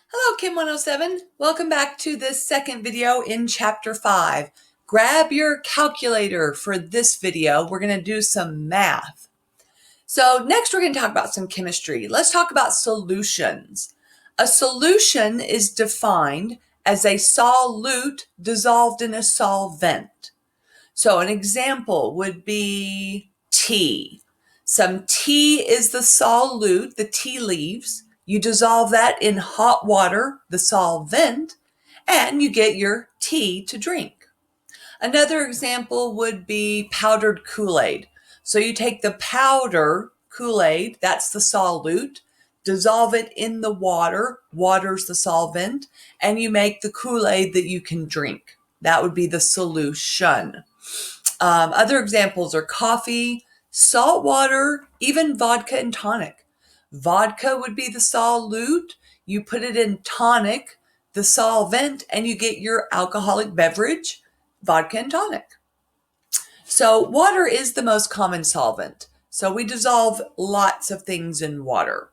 Hello, Kim107. Welcome back to this second video in Chapter 5. Grab your calculator for this video. We're going to do some math. So next we're going to talk about some chemistry. Let's talk about solutions. A solution is defined as a solute dissolved in a solvent. So an example would be tea. Some tea is the solute, the tea leaves. You dissolve that in hot water, the solvent, and you get your tea to drink. Another example would be powdered Kool-Aid. So you take the powder Kool-Aid, that's the solute, dissolve it in the water, water's the solvent, and you make the Kool-Aid that you can drink. That would be the solution. Other examples are coffee, salt water, even vodka and tonic. Vodka would be the solute. You put it in tonic, the solvent, and you get your alcoholic beverage, vodka and tonic. So water is the most common solvent. So we dissolve lots of things in water.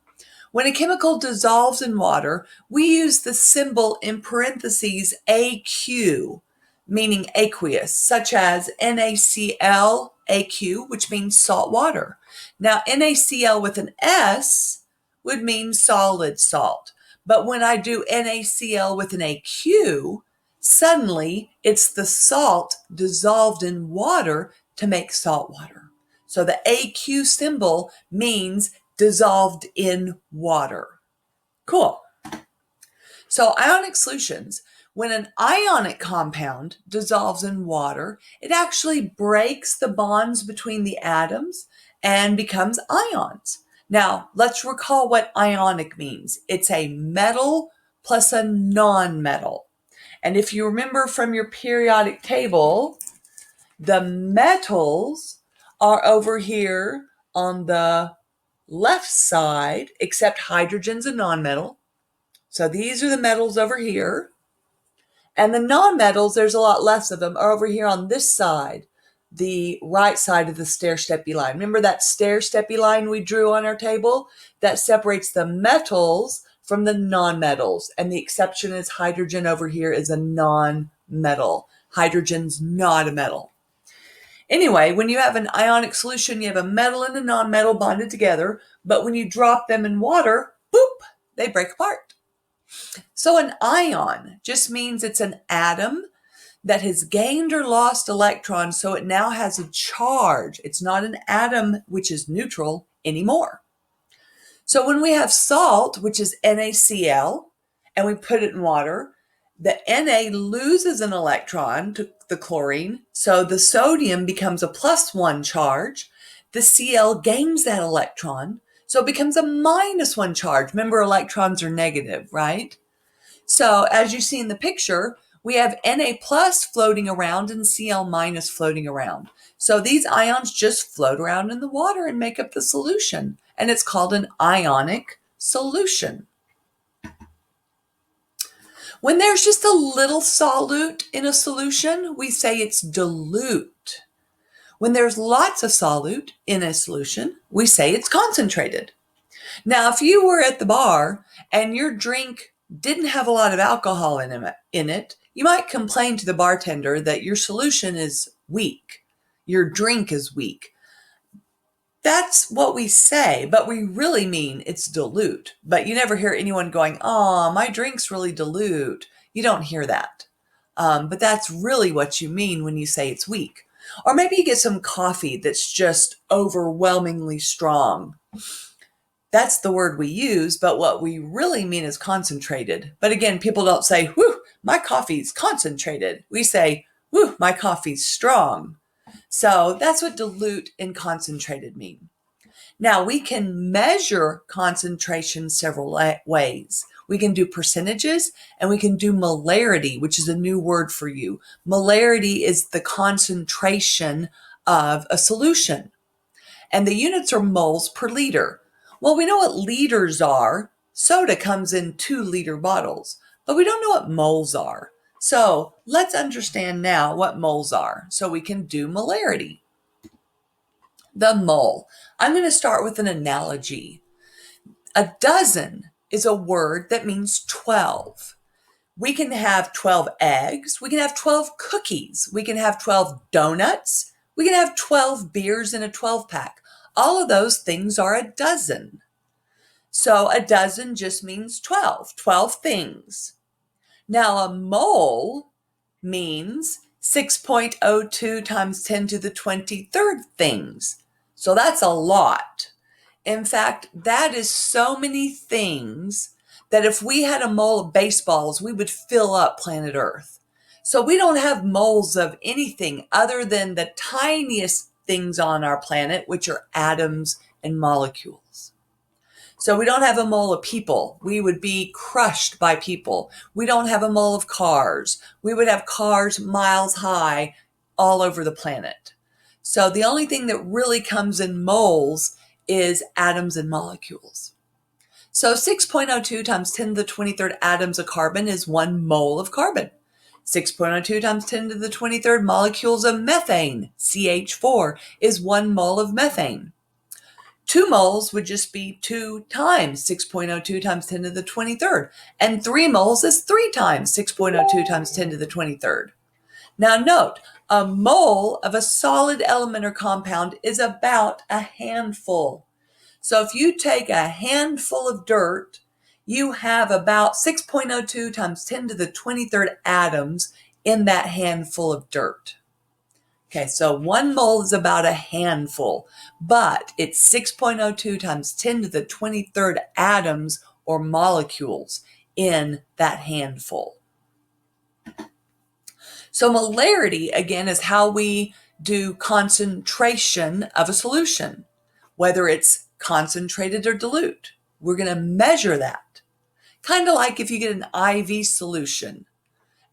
When a chemical dissolves in water, we use the symbol in parentheses AQ, meaning aqueous, such as NaCl, AQ, which means salt water. Now, NaCl with an S would mean solid salt. But when I do NaCl with an AQ, suddenly it's the salt dissolved in water to make salt water. So the AQ symbol means dissolved in water. Cool. So ionic solutions. When an ionic compound dissolves in water, it actually breaks the bonds between the atoms and becomes ions. Now, let's recall what ionic means. It's a metal plus a non-metal. And if you remember from your periodic table, the metals are over here on the left side, except hydrogen's a nonmetal. So these are the metals over here. And the nonmetals, there's a lot less of them, are over here on this side, the right side of the stair-steppy line. Remember that stair-steppy line we drew on our table? That separates the metals from the nonmetals. And the exception is hydrogen over here is a non-metal. Hydrogen's not a metal. Anyway, when you have an ionic solution, you have a metal and a nonmetal bonded together, but when you drop them in water, boop, they break apart. So an ion just means it's an atom that has gained or lost electrons, so it now has a charge. It's not an atom which is neutral anymore. So when we have salt, which is NaCl, and we put it in water, the Na loses an electron to the chlorine, so the sodium becomes a +1 charge. The Cl gains that electron, so it becomes a -1 charge. Remember, electrons are negative, right? So as you see in the picture, we have Na plus floating around and Cl minus floating around. So these ions just float around in the water and make up the solution, and it's called an ionic solution. When there's just a little solute in a solution, we say it's dilute. When there's lots of solute in a solution, we say it's concentrated. Now, if you were at the bar and your drink didn't have a lot of alcohol in it, you might complain to the bartender that your solution is weak. Your drink is weak. That's what we say, but we really mean it's dilute. But you never hear anyone going, "Oh, my drink's really dilute." You don't hear that. But that's really what you mean when you say it's weak. Or maybe you get some coffee that's just overwhelmingly strong. That's the word we use, but what we really mean is concentrated. But again, people don't say, "Whew, my coffee's concentrated." We say, "Whew, my coffee's strong." So that's what dilute and concentrated mean. Now, we can measure concentration several ways. We can do percentages and we can do molarity, which is a new word for you. Molarity is the concentration of a solution. And the units are moles per liter. Well, we know what liters are. Soda comes in 2-liter bottles, but we don't know what moles are. So let's understand now what moles are so we can do molarity. The mole. I'm going to start with an analogy. A dozen is a word that means 12. We can have 12 eggs. We can have 12 cookies. We can have 12 donuts. We can have 12 beers in a 12-pack. All of those things are a dozen. So a dozen just means 12 things. Now a mole means 6.02 times 10 to the 23rd things. So that's a lot. In fact, that is so many things that if we had a mole of baseballs, we would fill up planet Earth. So we don't have moles of anything other than the tiniest things on our planet, which are atoms and molecules. So we don't have a mole of people. We would be crushed by people. We don't have a mole of cars. We would have cars miles high all over the planet. So the only thing that really comes in moles is atoms and molecules. So 6.02 times 10 to the 23rd atoms of carbon is 1 mole of carbon. 6.02 times 10 to the 23rd molecules of methane, CH4, is 1 mole of methane. 2 moles would just be 2 times 6.02 times 10 to the 23rd. And 3 moles is 3 times 6.02 times 10 to the 23rd. Now note, a mole of a solid element or compound is about a handful. So if you take a handful of dirt, you have about 6.02 times 10 to the 23rd atoms in that handful of dirt. Okay, so 1 mole is about a handful, but it's 6.02 times 10 to the 23rd atoms or molecules in that handful. So molarity, again, is how we do concentration of a solution, whether it's concentrated or dilute. We're going to measure that. Kind of like if you get an IV solution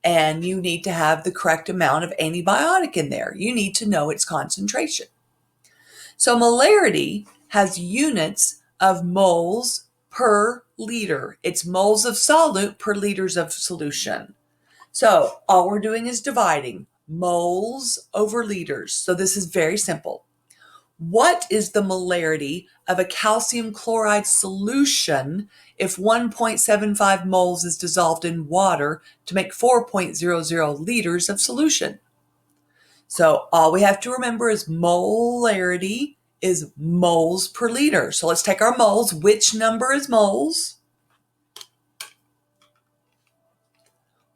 and you need to have the correct amount of antibiotic in there. You need to know its concentration. So molarity has units of moles per liter. It's moles of solute per liters of solution. So all we're doing is dividing moles over liters. So this is very simple. What is the molarity of a calcium chloride solution if 1.75 moles is dissolved in water to make 4.00 liters of solution? So all we have to remember is molarity is moles per liter. So let's take our moles. Which number is moles?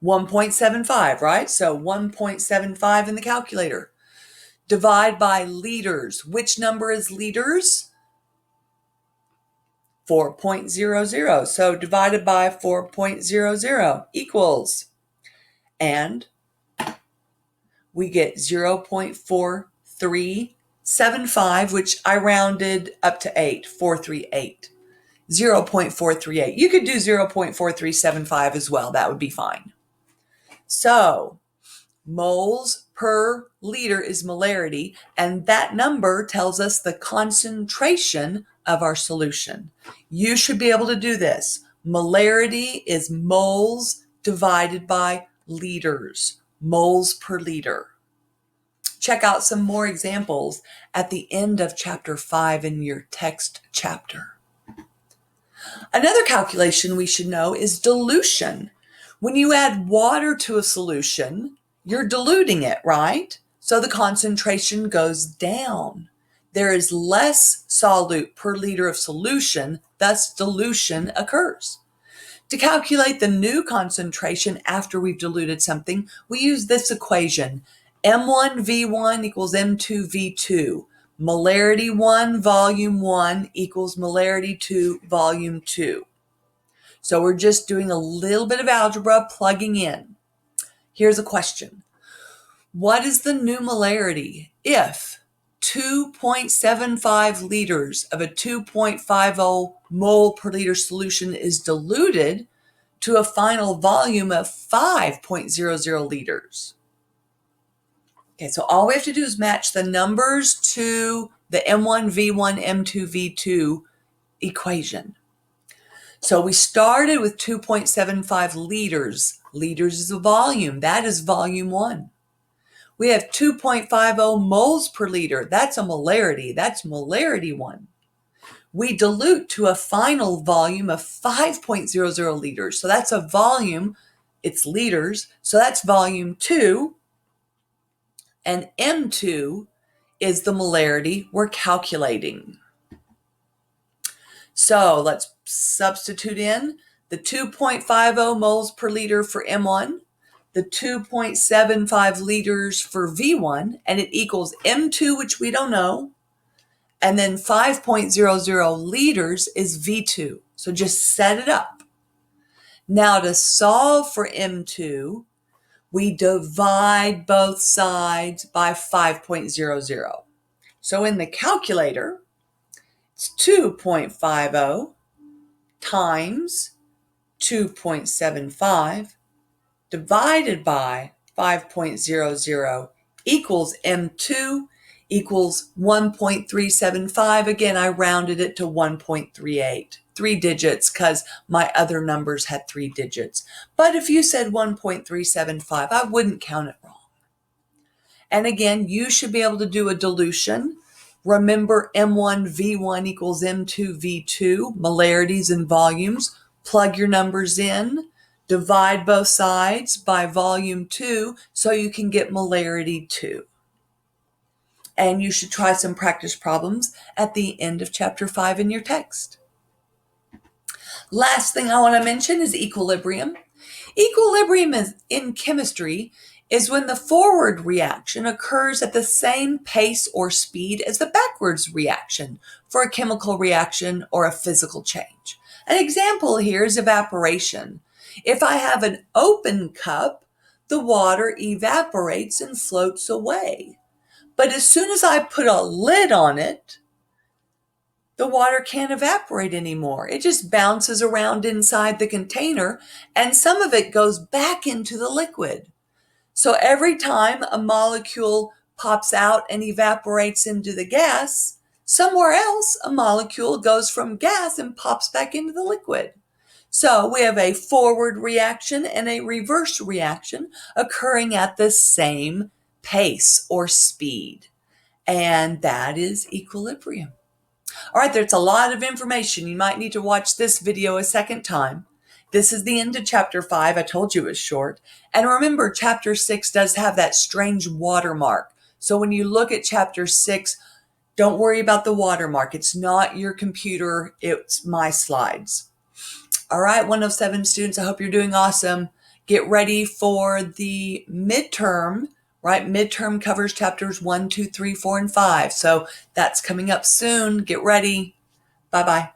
1.75, right? So 1.75 in the calculator. Divide by liters. Which number is liters? 4.00. So divided by 4.00 equals, and we get 0.4375, which I rounded up to 8, 438. 0.438. You could do 0.4375 as well. That would be fine. So moles per liter is molarity, and that number tells us the concentration of our solution. You should be able to do this. Molarity is moles divided by liters, moles per liter. Check out some more examples at the end of chapter 5 in your text chapter. Another calculation we should know is dilution. When you add water to a solution, you're diluting it, right? So the concentration goes down. There is less solute per liter of solution, thus dilution occurs. To calculate the new concentration after we've diluted something, we use this equation. M1V1 equals M2V2. Molarity 1, volume 1 equals molarity 2, volume 2. So we're just doing a little bit of algebra, plugging in. Here's a question. What is the new molarity if 2.75 liters of a 2.50 mole per liter solution is diluted to a final volume of 5.00 liters? Okay, so all we have to do is match the numbers to the M1V1, M2V2 equation. So we started with 2.75 liters. Liters is a volume. That is volume 1. We have 2.50 moles per liter. That's a molarity. That's molarity 1. we dilute to a final volume of 5.00 liters. So that's a volume, it's liters, so that's volume 2, and M2 is the molarity we're calculating. So let's substitute in the 2.50 moles per liter for M1, the 2.75 liters for V1, and it equals M2, which we don't know, and then 5.00 liters is V2. So just set it up. Now to solve for M2, we divide both sides by 5.00. So in the calculator, it's 2.50 times 2.75 divided by 5.00 equals M2 equals 1.375. Again, I rounded it to 1.38. 3 digits because my other numbers had 3 digits. But if you said 1.375, I wouldn't count it wrong. And again, you should be able to do a dilution. Remember, M1 V1 equals M2 V2, molarities and volumes. Plug your numbers in, divide both sides by volume 2 so you can get molarity 2. And you should try some practice problems at the end of chapter 5 in your text. Last thing I want to mention is equilibrium. Equilibrium in chemistry is when the forward reaction occurs at the same pace or speed as the backwards reaction for a chemical reaction or a physical change. An example here is evaporation. If I have an open cup, the water evaporates and floats away. But as soon as I put a lid on it, the water can't evaporate anymore. It just bounces around inside the container, and some of it goes back into the liquid. So every time a molecule pops out and evaporates into the gas, somewhere else a molecule goes from gas and pops back into the liquid. So we have a forward reaction and a reverse reaction occurring at the same pace or speed. And that is equilibrium. All right, there's a lot of information. You might need to watch this video a second time. This is the end of chapter 5. I told you it was short. And remember, chapter 6 does have that strange watermark. So when you look at chapter 6, don't worry about the watermark. It's not your computer. It's my slides. All right, 107 students, I hope you're doing awesome. Get ready for the midterm, right? Midterm covers chapters 1, 2, 3, 4, and 5. So that's coming up soon. Get ready. Bye-bye.